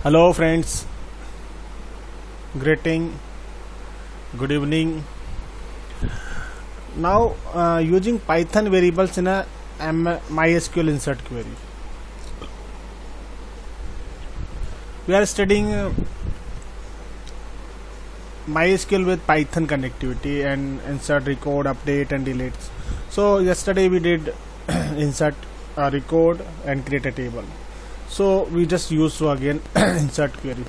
Hello friends, greeting, good evening. Now using Python variables in a MySQL insert query. We are studying MySQL with Python connectivity and insert, record, update and delete. So yesterday we did insert, record and create a table. So we just use to again insert query.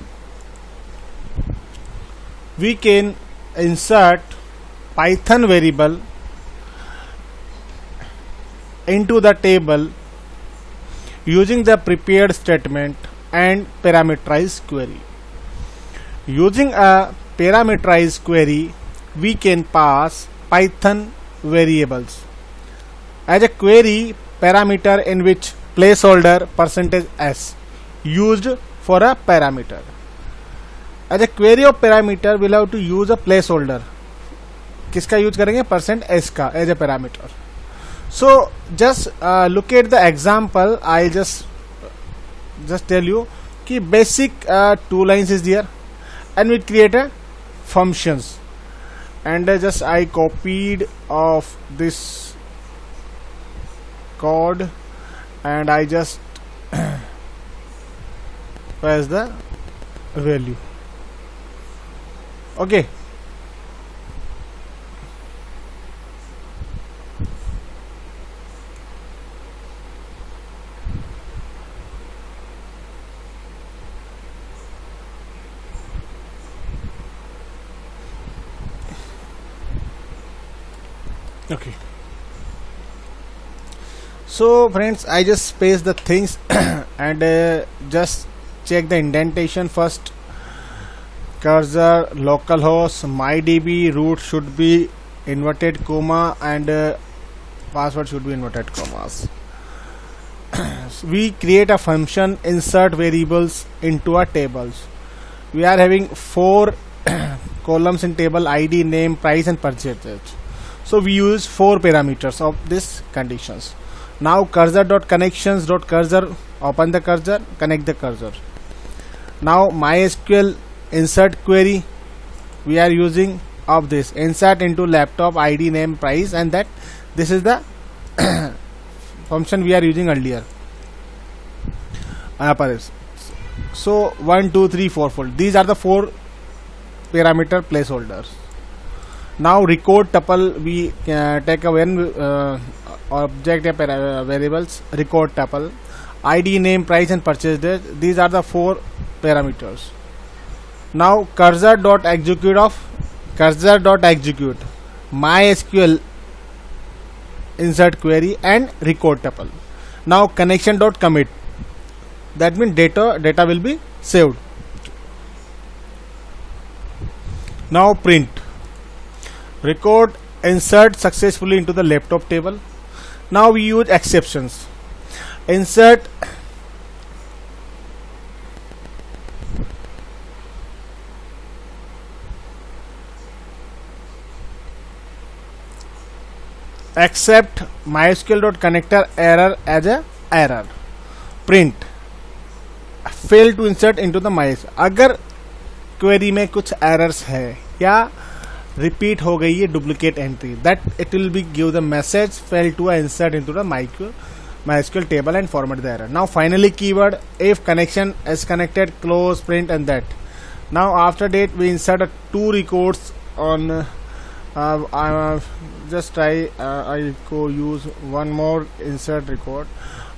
We can insert Python variable into the table using the prepared statement and parameterized query. Using a parameterized query, we can pass Python variables as a query parameter in which placeholder %s used for a parameter. As a query of parameter, we'll have to use a placeholder. किसका use करेंगे? %s का as a parameter. So just look at the example. I'll just tell you कि basic 2 lines is there and we create a functions and just I copied of this code and I just pass the value. Okay. Okay. So friends, I just space the things and just check the indentation first. Cursor, localhost, mydb, root should be inverted comma and password should be inverted commas. We create a function insert variables into a tables. We are having 4 columns in table: ID, name, price and purchase. So we use 4 parameters of these conditions. Now cursor.connections.cursor, open the cursor, connect the cursor. Now MySQL insert query, we are using of this insert into laptop, ID, name, price, and that this is the function we are using earlier. So 1, 2, 3, 4 fold. These are the 4 parameter placeholders. Now record tuple, we take a when object variables, record tuple, ID, name, price and purchase date. These are the 4 parameters. Now cursor.execute MySQL insert query and record tuple. Now connection.commit, that means data will be saved. Now print, record insert successfully into the laptop table. Now we use exceptions. Insert accept MySQL.connector error as a error. Print fail to insert into the MySQL. अगर query में कुछ errors है या repeat हो गई है duplicate entry, that it will be give the message fail to insert into the MySQL table and format the error. Now finally keyword if connection is connected, close, print and that. Now after that we insert 2 records on just try I go use one more insert record.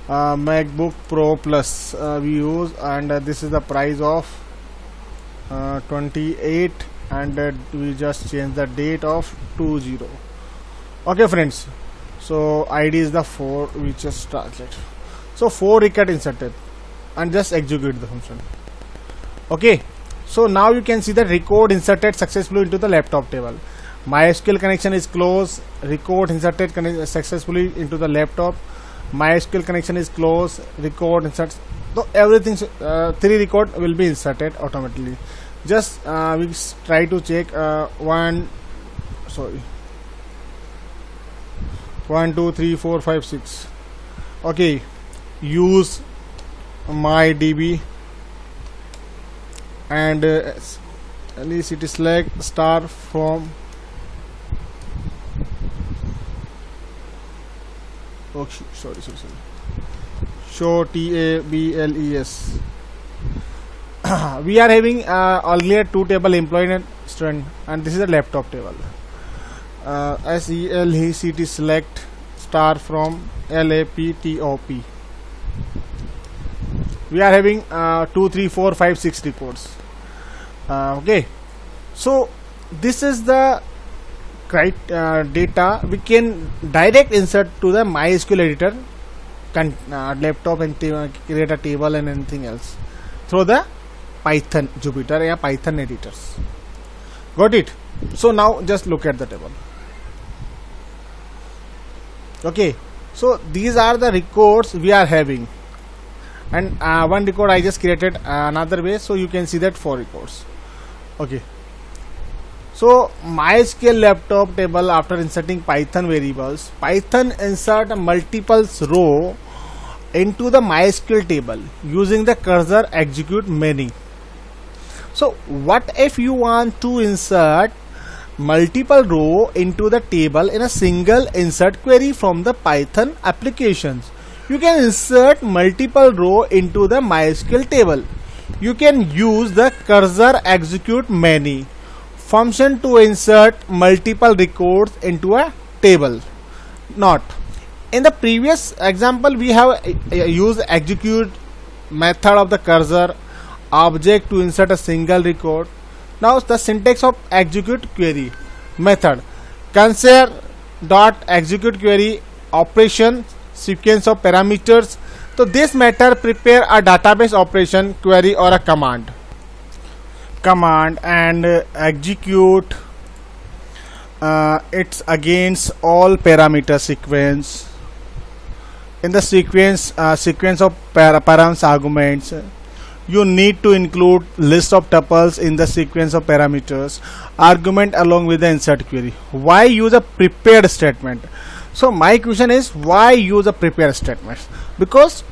MacBook Pro Plus we use and this is the price of 28 and we just change the date of 20. Okay friends, so ID is the 4, we just translate. So 4 record inserted and just execute the function. Okay, so now you can see the record inserted successfully into the laptop table. MySQL connection is closed, record inserted successfully into the laptop. MySQL connection is closed, record insert. So everything 3 record will be inserted automatically. Just we try to check 1 2 3 4 5 6. Okay, use mydb and LECT select star from sorry show tables. We are having earlier two table employee and student, and this is a laptop table. SELECT select star from LAPTOP. We are having 2 3 4 5 6 records. Okay, so this is the data we can direct insert to the MySQL editor laptop and create a table and anything else through the Python Jupyter or Python editors. Got it? So now just look at the table. Okay, so these are the records we are having, and one record I just created another way, so you can see that 4 records. Okay, so MySQL laptop table, after inserting Python variables, Python insert multiples row into the MySQL table using the cursor execute many. So what if you want to insert multiple row into the table in a single insert query from the Python applications? You can insert multiple row into the MySQL table. You can use the cursor execute many function to insert multiple records into a table. Not in the previous example, we have used execute method of the cursor object to insert a single record. Now the syntax of execute query method: consider dot execute query operation sequence of parameters. So this method prepare a database operation query or a command and execute it's against all parameter sequence. In the sequence of params arguments, you need to include list of tuples in the sequence of parameters argument along with the insert query. Why use a prepared statement? So my question is, why use a prepared statement? Because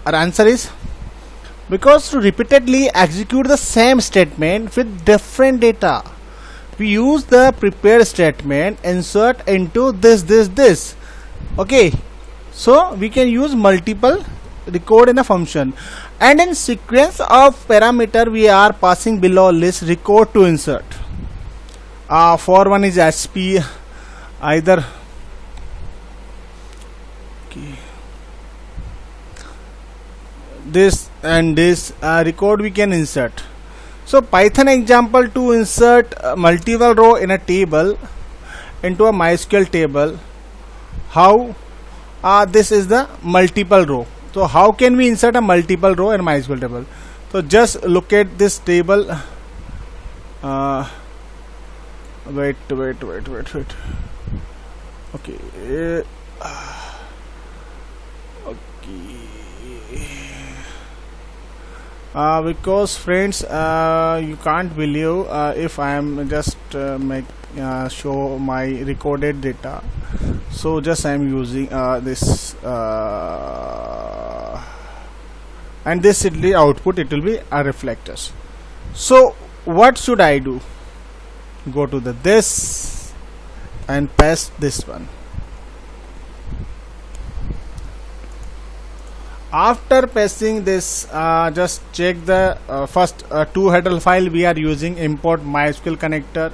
our answer is because to repeatedly execute the same statement with different data, we use the prepared statement insert into this. Okay, so we can use multiple record in a function, and in sequence of parameter we are passing below list record to insert. For one is SP either. Okay. This and this record we can insert. So Python example to insert multiple row in a table into a MySQL table. How? This is the multiple row. So how can we insert a multiple row in a MySQL table? So just look at this table. Wait. Okay. Okay. Because friends, you can't believe if I am just show my recorded data. So just I am using this and this will be output, it will be a reflectors. So what should I do? Go to the this and paste this one. After pasting this, just check the first two header file we are using. Import MySQL connector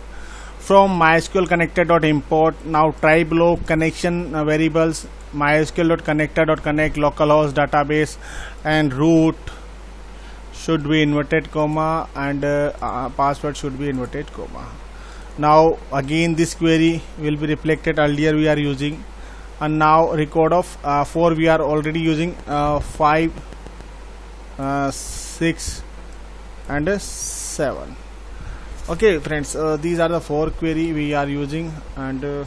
from MySQL connector.import. Now try below connection variables MySQL.connector.connect localhost database and root should be inverted comma and password should be inverted comma. Now again this query will be reflected. Earlier we are using, and now record of 4 we are already using, 5 6 and 7. Okay friends, these are the 4 query we are using, and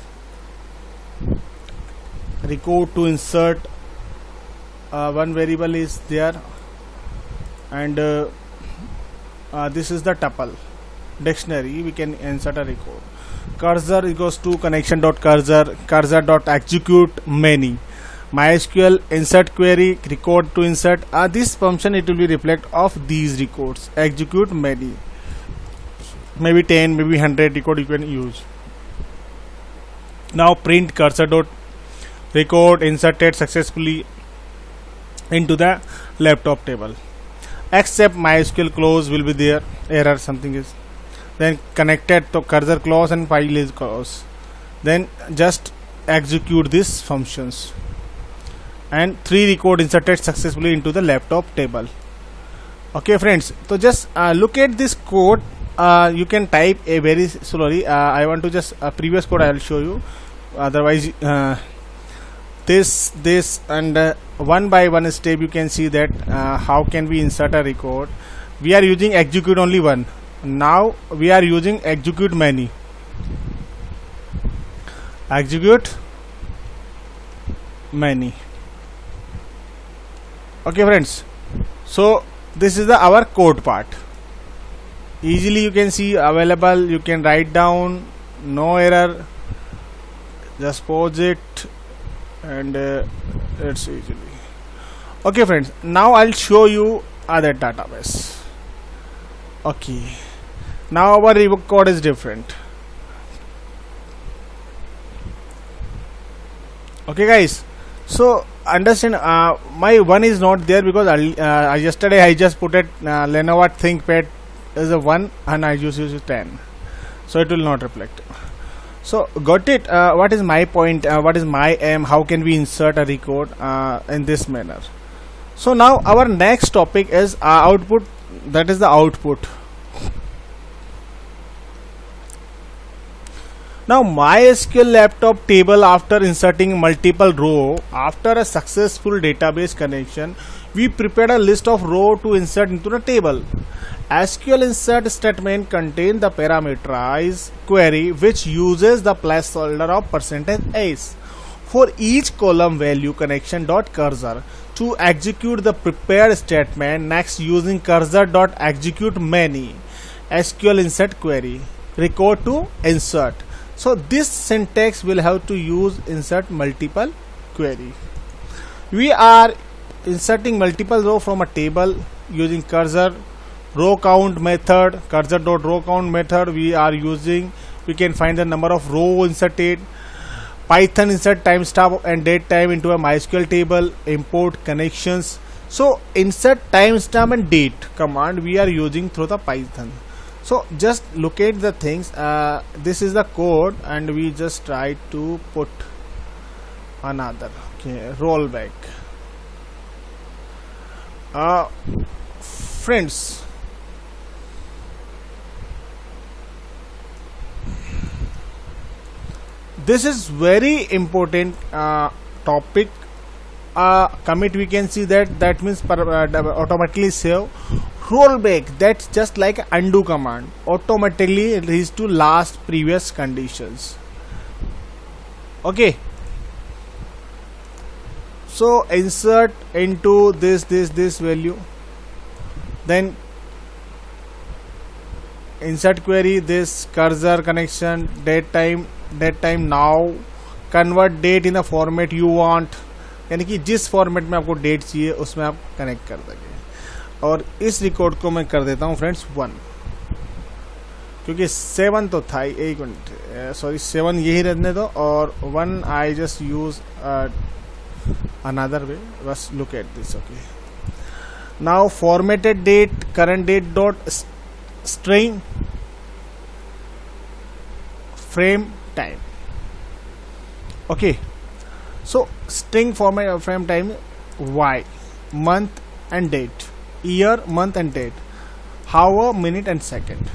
record to insert one variable is there, and this is the tuple dictionary. We can insert a record. Cursor equals to connection.cursor, cursor.execute many. MySQL insert query record to insert. This function it will be reflect of these records. Execute many, maybe 10, maybe 100 record you can use. Now print cursor dot record inserted successfully into the laptop table. Except MySQL close will be there, error something is. Then connected to cursor close and file is close. Then just execute these functions. And 3 record inserted successfully into the laptop table. Okay friends, so just look at this code. You can type a very slowly. I want to just previous code I will show you. Otherwise this and one by one step you can see that how can we insert a record. We are using execute only one. Now we are using execute many. Execute many. Okay friends, so this is the our code part. Easily you can see available, you can write down, no error, just pause it and it's easily. Okay friends, now I'll show you other database. Okay, now our rework code is different. Okay guys, so understand my one is not there because yesterday I just put it Lenovo ThinkPad is a 1 and I use 10, so it will not reflect. So got it. What is my point, what is my aim, how can we insert a record in this manner. So now our next topic is output, that is the output. Now MySQL laptop table, after inserting multiple row, after a successful database connection, we prepared a list of row to insert into the table. SQL insert statement contains the parameterized query which uses the placeholder of %s for each column value connection dot cursor to execute the prepared statement next using cursor dot execute many SQL insert query record to insert. So this syntax will have to use insert multiple query. We are inserting multiple row from a table using cursor row count method, cursor dot row count method we are using. We can find the number of row inserted. Python insert timestamp and date time into a MySQL table, import connections. So insert timestamp and date command we are using through the Python. So just look at the things. This is the code and we just try to put another. Okay, rollback. Friends, this is very important topic. Commit we can see that means automatically save. Rollback, that's just like undo command, automatically reads to last previous conditions. Okay, so insert into this value, then insert query this cursor connection date time now, convert date in the format you want, यानी कि जिस format में आपको date चाहिए उसमें आप connect कर देंगे. और इस रिकॉर्ड को मैं कर देता हूँ फ्रेंड्स 1, क्योंकि 7 तो था ही. एक मिनट, सॉरी 7 यही रहने दो और 1 I just use another way. बस look at this. Okay, now formatted date current date dot string frame time. Okay, so string format of frame time y, month and date, year, month and date, hour, minute and second,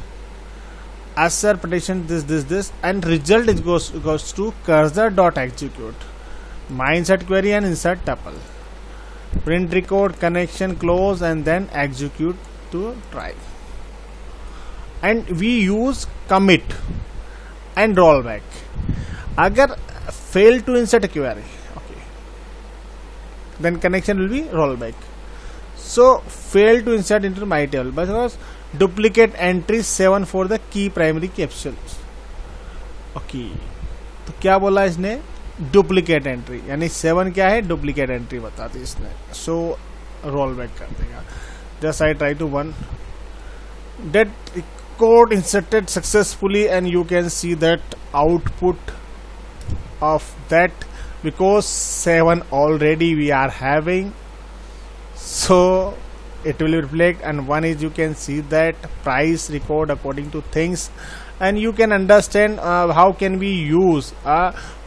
assert partition this and result is goes to cursor dot execute my insert query and insert tuple, print record connection close and then execute to try. And we use commit and rollback. अगर fail to insert a query, okay, then connection will be rollback. So fail to insert into my table because duplicate entry 7 for the key primary capsules. Okay, तो क्या बोला इसने, duplicate entry, यानी 7 क्या है, duplicate entry बता दी इसने, so role back कर देगा. Just I try to 1 that code inserted successfully, and you can see that output of that, because 7 already we are having, so it will reflect. And one is, you can see that price record according to things, and you can understand how can we use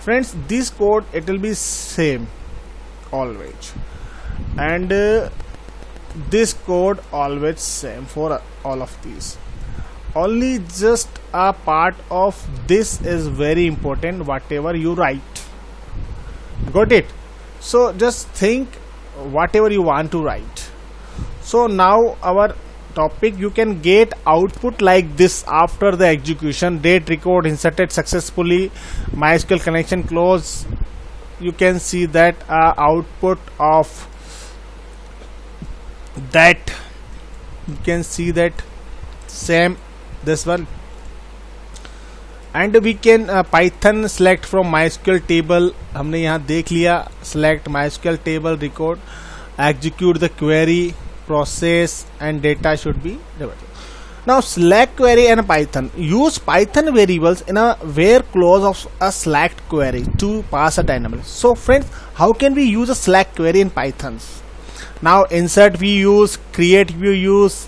friends this code. It will be same always, and this code always same for all of these. Only just a part of this is very important, whatever you write. Got it? So just think whatever you want to write. So now our topic, you can get output like this after the execution. Date record inserted successfully, MySQL connection close. You can see that output of that, you can see that same this one. And we can Python select from MySQL table, हमने यहाँ देख लिया. Select MySQL table record, execute the query, process, and data should be divided. Now select query and Python, use Python variables in a where clause of a select query to pass a dynamic. So friends, how can we use a select query in Python? Now insert we use, create we use,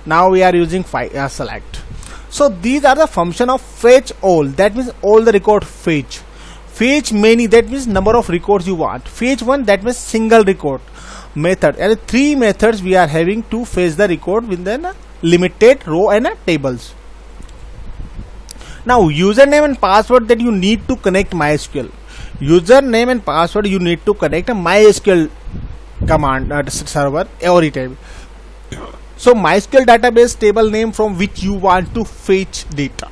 now we are using select. So these are the function of fetch all, that means all the record fetch. Fetch many, that means number of records you want. Fetch one, that means single record method. And 3 methods we are having to fetch the record within a limited row and tables. Now username and password, that you need to connect MySQL. Username and password you need to connect a MySQL command server every time. So MySQL database table name from which you want to fetch data.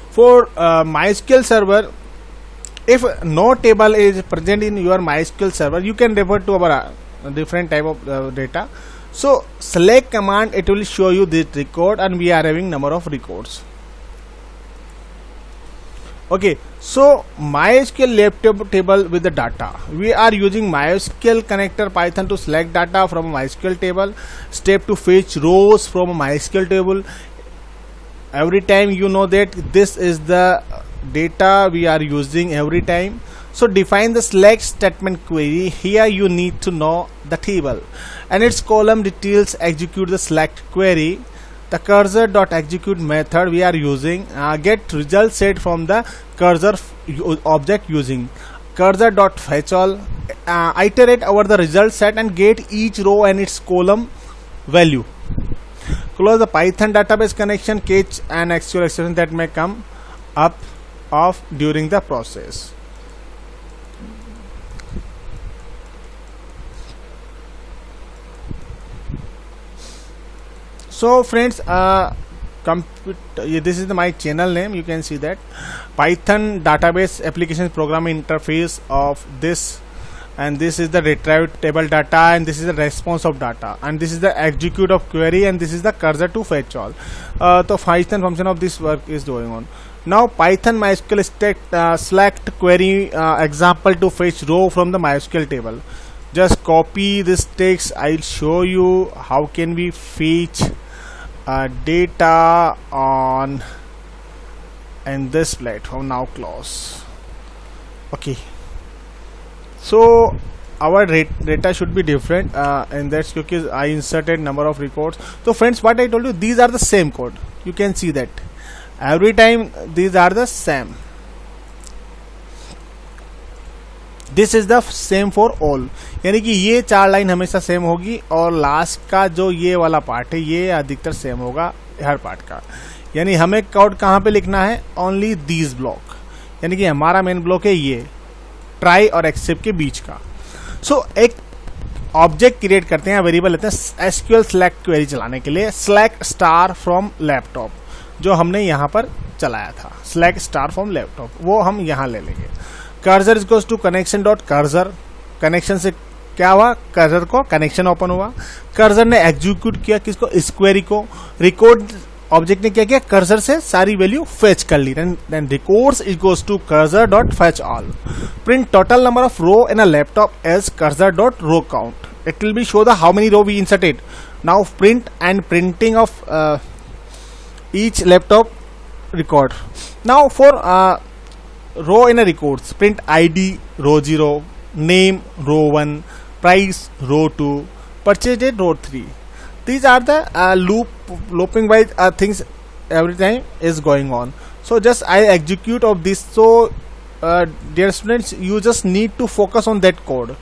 For MySQL server, if no table is present in your MySQL server, you can refer to our different type of data. So select command, it will show you this record, and we are having number of records. Okay, so MySQL left table with the data. We are using MySQL connector Python to select data from MySQL table. Step to fetch rows from MySQL table. Every time you know that this is the data we are using every time. So define the select statement query. Here you need to know the table and its column details. Execute the select query. The cursor.execute method we are using, get result set from the cursor object using cursor.fetchAll. Iterate over the result set and get each row and its column value. Close the Python database connection, catch an actual exception that may come up off during the process. So friends, this is my channel name. You can see that Python database application programming interface of this, and this is the retrieve table data, and this is the response of data, and this is the execute of query, and this is the cursor to fetch all. So Python function of this work is going on. Now Python MySQL select query example to fetch row from the MySQL table. Just copy this text. I'll show you how can we fetch data on in this platform. Now close. Okay, so our data should be different, and that's because I inserted number of records. So friends, what I told you, these are the same code. You can see that every time these are the same. This is the same for all, यानी कि ये 4 line हमेशा same होगी, और last का जो ये वाला पार्ट है ये अधिकतर सेम होगा हर पार्ट का. यानी हमें कोड कहाँ पे लिखना है, ओनली दीज ब्लॉक, यानी कि हमारा मेन ब्लॉक है ये ट्राई और एक्सेप्ट के बीच का. सो एक ऑब्जेक्ट क्रिएट करते हैं, वेरिएबल लेते हैं एसक्यूएल सेलेक्ट क्वेरी चलाने के लिए. सेलेक्ट स्टार फ्रॉम लैपटॉप जो हमने यहाँ पर चलाया था, सेलेक्ट स्टार फ्रॉम लैपटॉप, वो हम यहाँ ले लेंगे. Cursor equals to connection dot cursor, connection से क्या हुआ, कर्सर को कनेक्शन ओपन हुआ. कर्सर ने एग्जीक्यूट किया किसको, इस क्वेरी को. रिकॉर्ड ऑब्जेक्ट ने क्या किया, कर्सर से सारी वैल्यू फेच कर ली. Then records equals to cursor dot fetch all. Print total number of row in a laptop as cursor dot row count. It will be show the how many row we inserted. Now print and printing of each laptop record. Now for row in a records, print ID row 0, name row 1, price row 2, purchase date row 3. These are the looping wise things every time is going on. So just I execute of this. So dear students, you just need to focus on that code.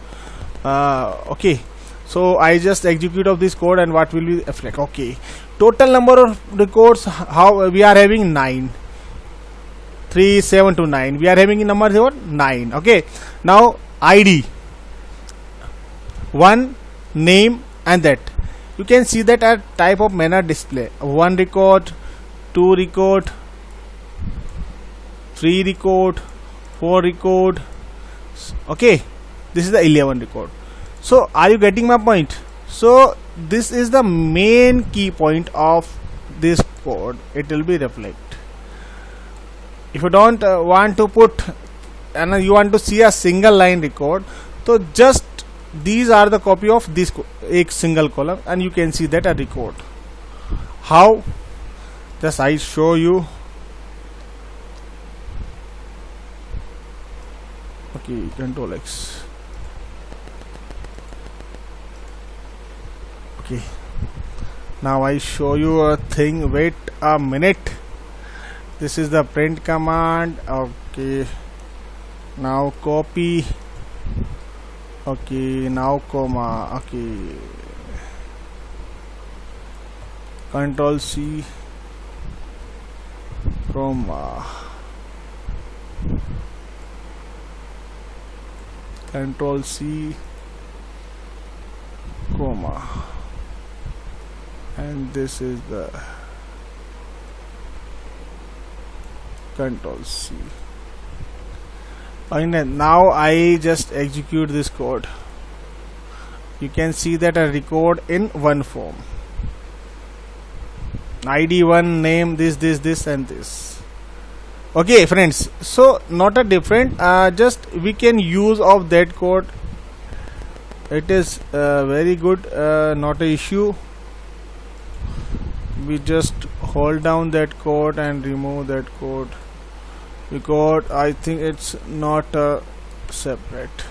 Okay, so I just execute of this code, and what will be reflect. Okay, total number of records, how we are having 9, 3, 7 to 9, we are having in number 9. Okay, now ID 1, name, and that you can see that a type of manner display. 1 record, 2 record, 3 record, 4 record. Okay, this is the 11 record. So are you getting my point? So this is the main key point of this code. It will be reflect. If you don't want to put and you want to see a single line record, so just these are the copy of this a single column, and you can see that a record. How? Just I show you. Okay, Control X. Okay, now I show you a thing. Wait a minute. This is the print command. Okay, now copy. Okay, now comma. Okay, Control C, comma, Control C, comma, and this is the Control C. And now I just execute this code. You can see that a record in one form. ID 1, name, this and this. Okay friends, so not a different, just we can use of that code. It is very good, not a issue. We just hold down that code and remove that code, because I think it's not separate.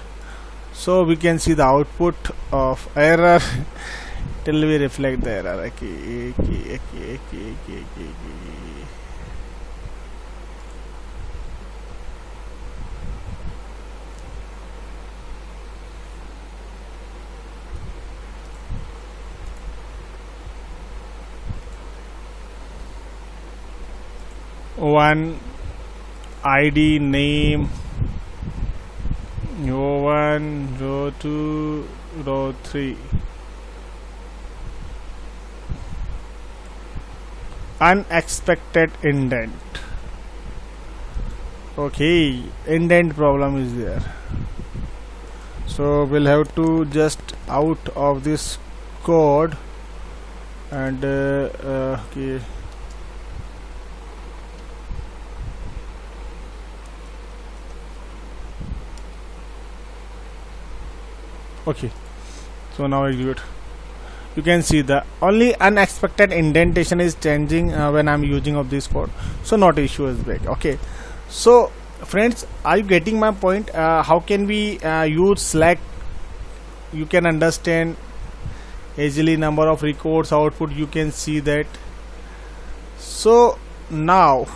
So we can see the output of error till we reflect the error. Okay. One ID, name, row 1, row 2, row 3. Unexpected indent. Okay, indent problem is there. So we'll have to just out of this code and okay. Okay, so now execute. You can see the only unexpected indentation is changing when I'm using of this code. So not issue is back. Okay, so friends, are you getting my point? How can we use Slack? You can understand easily number of records output. You can see that. So now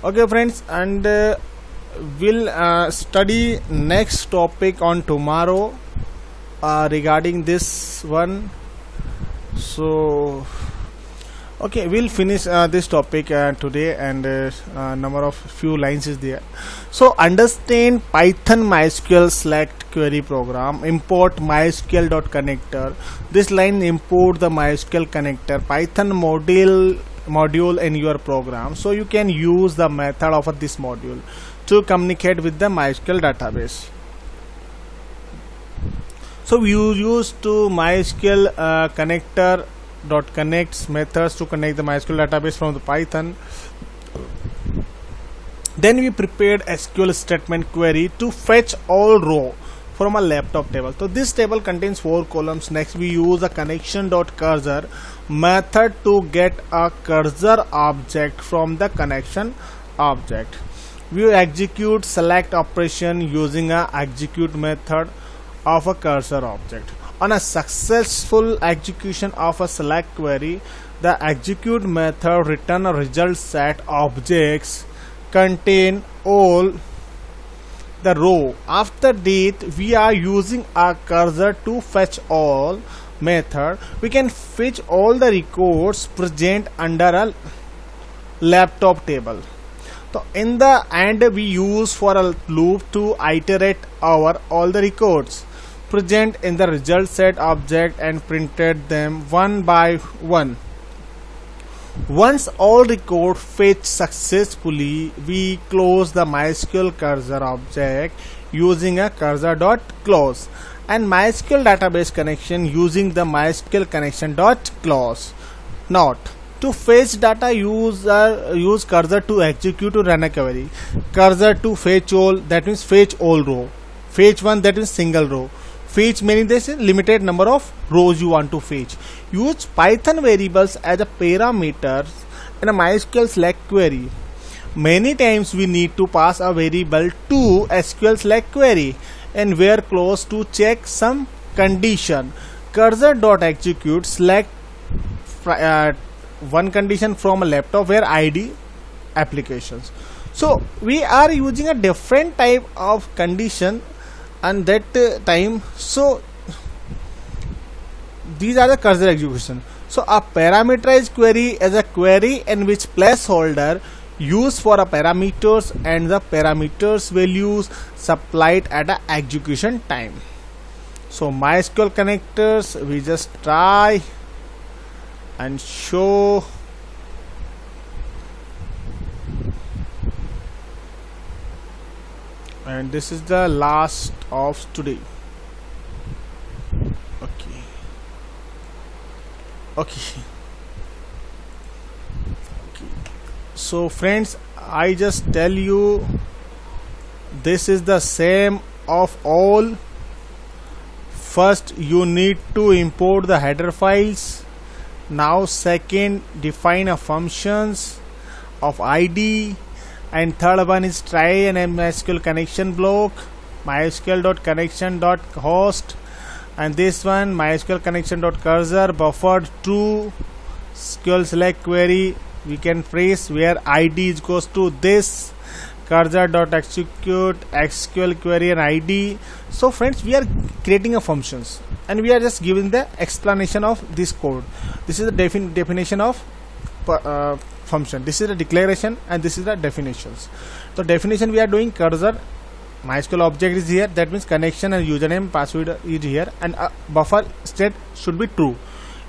okay friends, and we'll study next topic on tomorrow regarding this one. So okay, we'll finish this topic today, and number of few lines is there. So understand Python MySQL select query program, import mysql.connector. This line import the MySQL connector Python module in your program, so you can use the method of this module to communicate with the MySQL database. So we use to MySQL connector dot connects methods to connect the MySQL database from the Python. Then we prepared SQL statement query to fetch all row from a laptop table. So this table contains 4 columns. Next we use a connection.cursor method to get a cursor object from the connection object. We execute select operation using a execute method of a cursor object. On a successful execution of a select query, the execute method return a result set objects contain all the row. After that, we are using a cursor to fetch all method. We can fetch all the records present under a laptop table. So in the end, we use for a loop to iterate over all the records present in the result set object and printed them one by one. Once all records fetched successfully, we close the MySQL cursor object using a cursor.close and MySQL database connection using the MySQL connection.close. Note: to fetch data, use cursor to execute to run a query. Cursor to fetch all, that means fetch all row. Fetch one, that means single row. Fetch meaning this is limited number of rows you want to fetch. Use Python variables as a parameters in a MySQL select query. Many times we need to pass a variable to SQL select query and where close to check some condition. Cursor.execute select one condition from a laptop where ID applications. So we are using a different type of condition and that time. So these are the cursor execution. So a parameterized query is a query in which placeholder used for a parameters and the parameters values supplied at a execution time. So MySQL connectors, we just try and show. And this is the last of today. Okay. So friends, I just tell you, this is the same of all. First you need to import the header files. Now second, define a functions of ID, and third one is try an MySQL connection block, mysql.connection.host, and this one MySQL connection.cursor buffered true SQL select query. We can trace where ID is goes to this cursor.execute SQL query and ID. So friends, we are creating a functions and we are just giving the explanation of this code. This is the definition of function. This is the declaration and this is the definitions. So definition, we are doing cursor MySQL object is here, that means connection and username password is here, and buffer state should be true.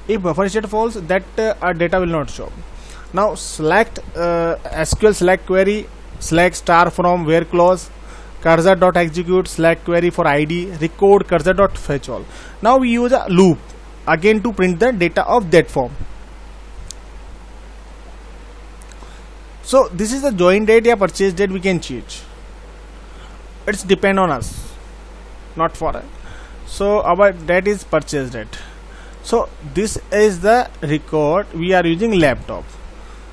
If buffer state false, that our data will not show. Now select SQL select query, select star from where clause, cursor.execute select query for ID, record cursor.fetch all. Now we use a loop again to print the data of that form. So this is the join date or purchase date we can change. It's depend on us, not for us. So our date is purchase date. So this is the record. We are using laptop.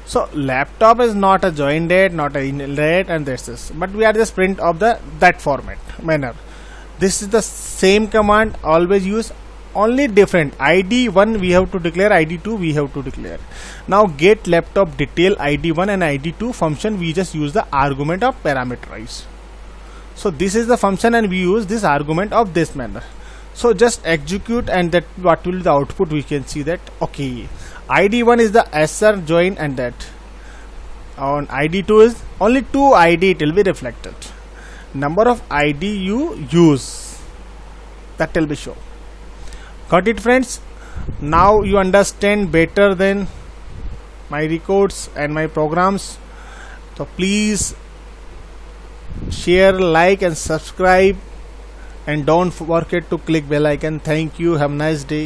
So laptop is not a join date, not a in date, and this is. But we are just print of the that format manner. This is the same command always use. Only different ID1 we have to declare, ID2 we have to declare. Now get laptop detail ID1 and ID2 function, we just use the argument of parameterize. So this is the function and we use this argument of this manner. So just execute and that what will be the output, we can see that okay, ID1 is the SR join and that on ID2 is only 2 ID, it will be reflected. Number of ID you use, that will be shown. Got it friends? Now you understand better than my records and my programs. So please share, like and subscribe and don't forget to click bell icon. Thank you, have a nice day.